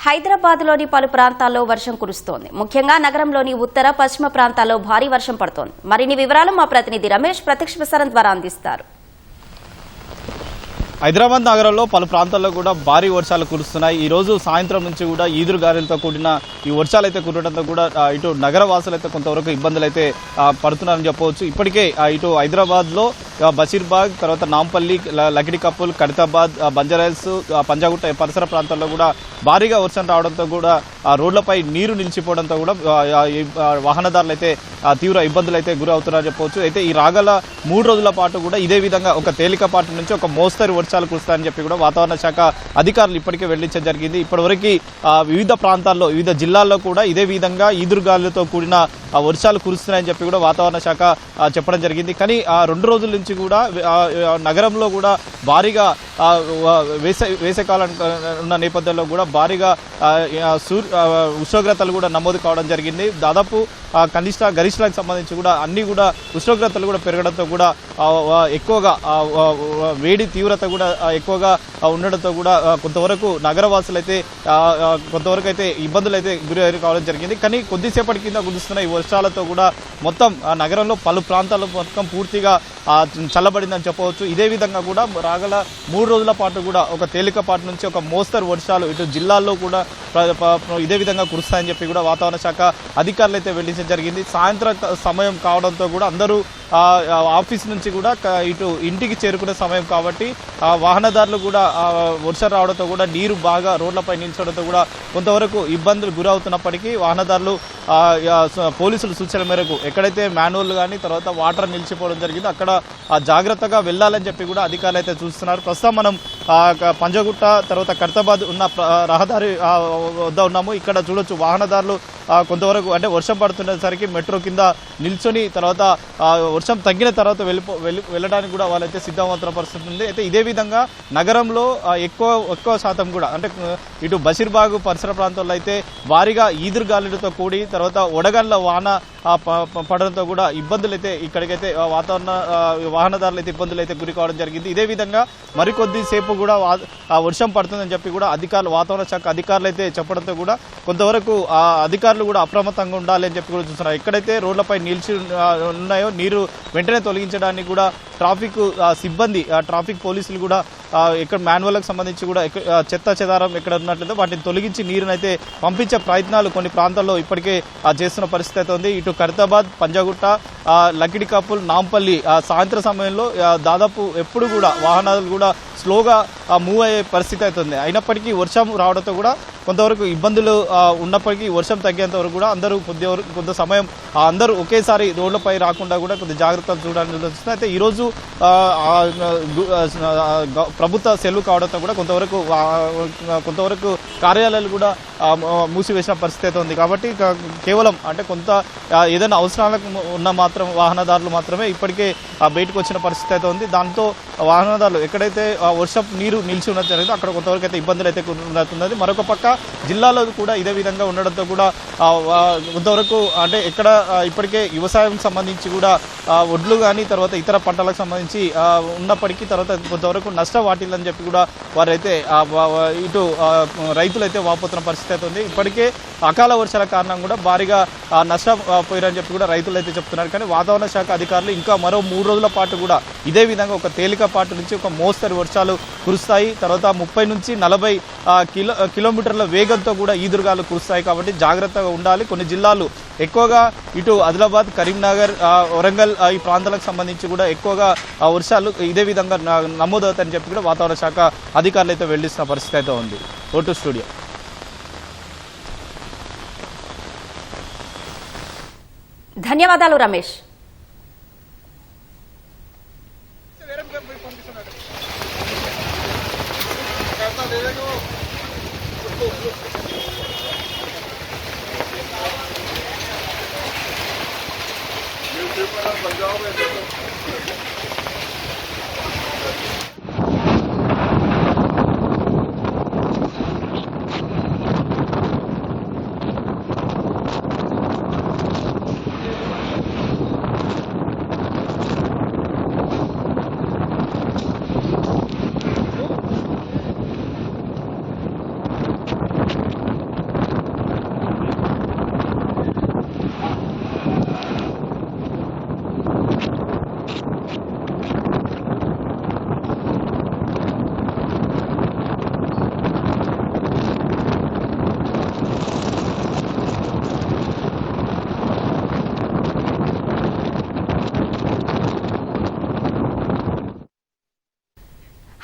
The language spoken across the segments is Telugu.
హైదరాబాద్లోని పలు ప్రాంతాల్లో వర్షం కురుస్తోంది. ముఖ్యంగా నగరంలోని ఉత్తర పశ్చిమ ప్రాంతాల్లో భారీ వర్షం పడుతోంది. మరిన్ని వివరాలు మా ప్రతినిధి రమేష్ ప్రత్యక్ష ప్రసారం ద్వారా అందిస్తారు. హైదరాబాద్ నగరంలో పలు ప్రాంతాల్లో కూడా భారీ వర్షాలు కురుస్తున్నాయి. ఈ రోజు సాయంత్రం నుంచి కూడా ఈదురుగాలులతో కూడిన ఈ వర్షాలు అయితే కురవడంతో కూడా ఇటు నగర వాసులు అయితే కొంతవరకు ఇబ్బందులు అయితే పడుతున్నారని చెప్పవచ్చు. ఇప్పటికే ఇటు హైదరాబాద్లో బషీర్బాగ్, తర్వాత నాంపల్లి, లకిడికప్పుల్, ఖైరతాబాద్, బంజారాహిల్స్, పంజాగుట్ట పరిసర ప్రాంతాల్లో కూడా భారీగా వర్షం రావడంతో కూడా రోడ్లపై నీరు నిలిచిపోవడంతో కూడా వాహనదారులు అయితే తీవ్ర ఇబ్బందులు అయితే గురవుతున్నారని చెప్పవచ్చు. అయితే ఈ రాగల 3 రోజుల పాటు కూడా ఇదే విధంగా ఒక తేలికపాటి నుంచి ఒక మోస్తరు వర్షాలు కురుస్తాయని చెప్పి కూడా వాతావరణ శాఖ అధికారులు ఇప్పటికే వెల్లడించడం జరిగింది. ఇప్పటివరకు వివిధ ప్రాంతాల్లో వివిధ జిల్లాల్లో కూడా ఇదే విధంగా ఈదురుగాలులతో కూడిన వర్షాలు కురుస్తున్నాయని చెప్పి కూడా వాతావరణ శాఖ చెప్పడం జరిగింది. కానీ 2 రోజుల నుంచి కూడా నగరంలో కూడా భారీగా వేసవికాలం ఉన్న నేపథ్యంలో కూడా భారీగా ఉష్ణోగ్రతలు కూడా నమోదు కావడం జరిగింది. దాదాపు కనిష్ట గరిష్ఠలకు సంబంధించి కూడా అన్ని కూడా ఉష్ణోగ్రతలు కూడా పెరగడంతో కూడా ఎక్కువగా వేడి తీవ్రత కూడా ఎక్కువగా ఉండడంతో కూడా కొంతవరకు నగరవాసులు అయితే కొంతవరకు అయితే ఇబ్బందులు అయితే గురి కావడం జరిగింది. కానీ కొద్దిసేపటి కింద కురుస్తున్న ఈ వర్షాలతో కూడా మొత్తం నగరంలో పలు ప్రాంతాల్లో మొత్తం పూర్తిగా చల్లబడిందని చెప్పవచ్చు. ఇదే విధంగా కూడా రాగల 3 రోజుల పాటు కూడా ఒక తేలికపాటి నుంచి ఒక మోస్తరు వర్షాలు ఇటు జిల్లాల్లో కూడా ఇదే విధంగా కురుస్తాయని చెప్పి కూడా వాతావరణ శాఖ అధికారులు అయితే వెల్లడించడం జరిగింది. సాయంత్రం సమయం కావడంతో కూడా అందరూ ఆఫీస్ నుంచి కూడా ఇటు ఇంటికి చేరుకునే సమయం కాబట్టి వాహనదారులు కూడా వర్షం రావడంతో కూడా నీరు బాగా రోడ్లపై నిల్చడంతో కూడా కొంతవరకు ఇబ్బందులు గురవుతున్నప్పటికీ వాహనదారులు పోలీసుల సూచనల మేరకు ఎక్కడైతే మాన్యువల్ కానీ తర్వాత వాటర్ నిలిచిపోవడం జరిగిందో అక్కడ జాగ్రత్తగా వెళ్ళాలని చెప్పి కూడా అధికారులు అయితే చూస్తున్నారు. ప్రస్తుతం మనం పంజగుట్ట తర్వాత ఖైరతాబాద్ ఉన్న రహదారి వద్ద ఉన్నాము. ఇక్కడ చూడొచ్చు వాహనదారులు కొంతవరకు అంటే వర్షం పడుతున్నసరికి మెట్రో కింద నిల్చొని తర్వాత వర్షం తగ్గిన తర్వాత వెళ్ళడానికి కూడా వాళ్ళైతే సిద్ధమవుతున్న పరిస్థితి ఉంది. అయితే ఇదే విధంగా నగరంలో ఎక్కువ శాతం కూడా అంటే ఇటు బషీర్బాగ్ పరిసర ప్రాంతాల్లో అయితే భారీగా ఈదురుగాలులతో కూడి తర్వాత వడగళ్ల వాన పడడంతో కూడా ఇబ్బందులు అయితే ఇక్కడికైతే వాహనదారులు అయితే ఇబ్బందులు అయితే గురి కావడం జరిగింది. ఇదే విధంగా మరికొద్ది సేపు కూడా వర్షం పడుతుందని చెప్పి కూడా వాతావరణ శాఖ అధికారులు అయితే చెప్పడంతో కూడా కొంతవరకు అధికారులు కూడా అప్రమత్తంగా ఉండాలి అని చెప్పి కూడా చూస్తున్నారు. ఎక్కడైతే రోడ్లపై నిలిచి ఉన్నాయో నీరు వెంటనే తొలగించడానికి కూడా ట్రాఫిక్ సిబ్బంది ట్రాఫిక్ పోలీసులు కూడా ఇక్కడ మాన్యువల్కి సంబంధించి కూడా చెత్త చెదారం ఎక్కడ ఉన్నట్లయితే వాటిని తొలగించి నీరునైతే పంపించే ప్రయత్నాలు కొన్ని ప్రాంతాల్లో ఇప్పటికే చేస్తున్న పరిస్థితి అయితే ఉంది. ఇటు ఖైరతాబాద్, పంజాగుట్ట, లకిడికప్పుల్, నాంపల్లి సాయంత్రం సమయంలో దాదాపు ఎప్పుడు కూడా వాహనాలు కూడా స్లోగా మూవ్ అయ్యే పరిస్థితి అవుతుంది. అయినప్పటికీ వర్షం రావడంతో కూడా కొంతవరకు ఇబ్బందులు ఉన్నప్పటికీ వర్షం తగ్గేంత వరకు కూడా అందరూ కొంత సమయం అందరూ ఒకేసారి రోడ్లపై రాకుండా కూడా కొద్ది జాగ్రత్తలు చూడాలని చూస్తుంది. అయితే ఈరోజు ప్రభుత్వ సెలవు కావడంతో కూడా కొంతవరకు కార్యాలయాలు కూడా మూసివేసిన పరిస్థితి అయితే ఉంది. కాబట్టి కేవలం అంటే కొంత ఏదైనా అవసరాలకు ఉన్న మాత్రం వాహనదారులు మాత్రమే ఇప్పటికే బయటకు వచ్చిన పరిస్థితి అయితే ఉంది. దాంతో వాహనదారులు ఎక్కడైతే వర్షం నీరు నిలిచి ఉన్నది జరిగిందో అక్కడ కొంతవరకు అయితే ఇబ్బందులు అయితే ఉన్నది. మరొక పక్క జిల్లాలో కూడా ఇదే విధంగా ఉండడంతో కూడా కొంతవరకు అంటే ఇక్కడ ఇప్పటికే వ్యవసాయం సంబంధించి కూడా వడ్లు కానీ తర్వాత ఇతర పంటలకు సంబంధించి ఉన్నప్పటికీ తర్వాత కొంతవరకు నష్టం వాటిల్లని చెప్పి కూడా వారైతే ఇటు రైతులు అయితే వాపోతున్న పరిస్థితి అయితే ఉంది. ఇప్పటికే అకాల వర్షాల కారణం కూడా భారీగా నష్టపోయారని చెప్పి కూడా రైతులు అయితే చెప్తున్నారు. కానీ వాతావరణ శాఖ అధికారులు ఇంకా మరో 3 రోజుల పాటు కూడా ఇదే విధంగా ఒక తేలికపాటి నుంచి ఒక మోస్తరు వర్షాలు కురుస్తాయి. తర్వాత 30 నుంచి 40 కిలోమీటర్ల వేగంతో కూడా ఈదురుగాలు కురుస్తాయి. కాబట్టి జాగ్రత్తగా ఉండాలి. కొన్ని జిల్లాలు ఎక్కువగా ఇటు ఆదిలాబాద్, కరీంనగర్, వరంగల్ ఈ ప్రాంతాలకు సంబంధించి కూడా ఎక్కువగా వర్షాలు ఇదే విధంగా నమోదవుతాయని చెప్పి కూడా వాతావరణ శాఖ అధికారులు అయితే వెల్లడిస్తున్న పరిస్థితి అయితే ఉంది. Vote studio. ధన్యవాదాలు రమేష్.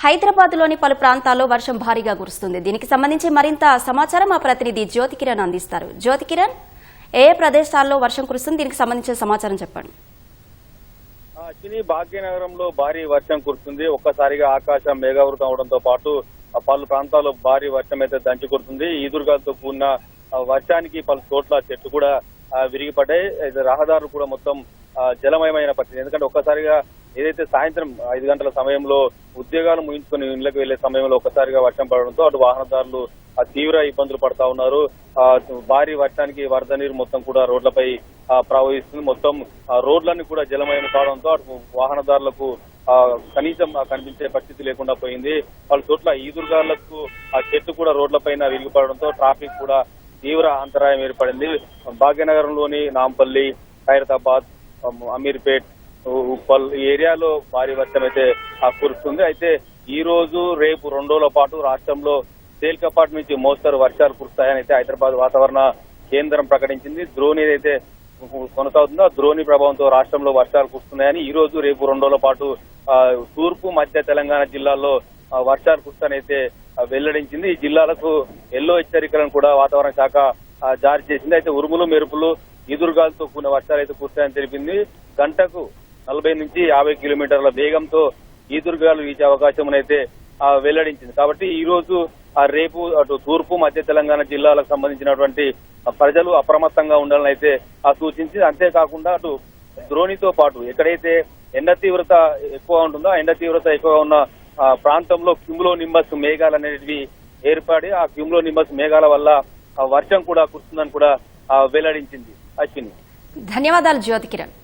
హైదరాబాద్లోని పలు ప్రాంతాల్లో వర్షం భారీగా కురుస్తుంది. దీనికి సంబంధించి మరింత సమాచారం మా ప్రతినిధి జ్యోతి కిరణ్ అందిస్తారు. జ్యోతి కిరణ్, ఏ ప్రదేశాల్లో వర్షం కురుస్తుంది, దీనికి సంబంధించిన సమాచారం చెప్పండి. భాగ్యనగరంలో భారీ వర్షం కురుస్తుంది. ఒక్కసారిగా ఆకాశం మేఘావృతం అవడంతో పాటు పలు ప్రాంతాల్లో భారీ వర్షం అయితే దంచి కురుతుంది. ఈదురుగాలతో కూడిన వర్షానికి పలు చోట్ల చెట్లు కూడా విరిగిపడ్డాయి. రహదారులు కూడా మొత్తం జలమయమైన పరిస్థితి. ఎందుకంటే ఒక్కసారిగా ఏదైతే సాయంత్రం 5 గంటల సమయంలో ఉద్యోగాలు ముగించుకుని ఇళ్లకు వెళ్లే సమయంలో ఒక్కసారిగా వర్షం పడడంతో అటు వాహనదారులు తీవ్ర ఇబ్బందులు పడతా ఉన్నారు. భారీ వర్షానికి వరద నీరు మొత్తం కూడా రోడ్లపై ప్రవహిస్తుంది. మొత్తం రోడ్లన్నీ కూడా జలమయం కావడంతో అటు వాహనదారులకు కనీసం కనిపించే పరిస్థితి లేకుండా పోయింది. వాళ్ళ చోట్ల ఈదురుగాళ్లకు ఆ చెట్టు కూడా రోడ్లపైన విరిగిపడడంతో ట్రాఫిక్ కూడా తీవ్ర అంతరాయం ఏర్పడింది. భాగ్యనగరంలోని నాంపల్లి, ఖైరతాబాద్, అమీర్పేట్, ఉప్పల్ ఈ ఏరియాలో భారీ వర్షం అయితే కురుస్తుంది. అయితే ఈ రోజు రేపు 2 రోజుల పాటు రాష్ట్రంలో తేలికపాటి నుంచి మోస్తరు వర్షాలు కురుస్తాయని అయితే హైదరాబాద్ వాతావరణ కేంద్రం ప్రకటించింది. ద్రోణి ఏదైతే కొనసాగుతుందో ఆ ద్రోణి ప్రభావంతో రాష్ట్రంలో వర్షాలు కురుస్తున్నాయని ఈ రోజు రేపు 2 రోజుల పాటు తూర్పు మధ్య తెలంగాణ జిల్లాల్లో వర్షాలు కురుస్తానైతే వెల్లడించింది. ఈ జిల్లాలకు ఎల్లో హెచ్చరికలను కూడా వాతావరణ శాఖ జారీ చేసింది. అయితే ఉరుములు, మెరుపులు, ఈదురుగాలతో కూడిన వర్షాలు అయితే కురుస్తాయని తెలిపింది. గంటకు 40 నుంచి 50 కిలోమీటర్ల వేగంతో ఈదురుగాలు వీచే అవకాశం అయితే వెల్లడించింది. కాబట్టి ఈ రోజు రేపు అటు తూర్పు మధ్య తెలంగాణ జిల్లాలకు సంబంధించినటువంటి ప్రజలు అప్రమత్తంగా ఉండాలని అయితే సూచించింది. అంతేకాకుండా అటు ద్రోణితో పాటు ఎక్కడైతే ఎండ తీవ్రత ఎక్కువ ఉంటుందో ఆ ఎండ తీవ్రత ఎక్కువగా ఉన్న ప్రాంతంలో క్యూములో నింబస్ మేఘాలు అనేటివి ఏర్పడి ఆ క్యూములో నింబస్ మేఘాల వల్ల వర్షం కూడా కురుస్తుందని కూడా వెల్లడించింది. అశ్విని, ధన్యవాదాలు జ్యోతి కిరణ్.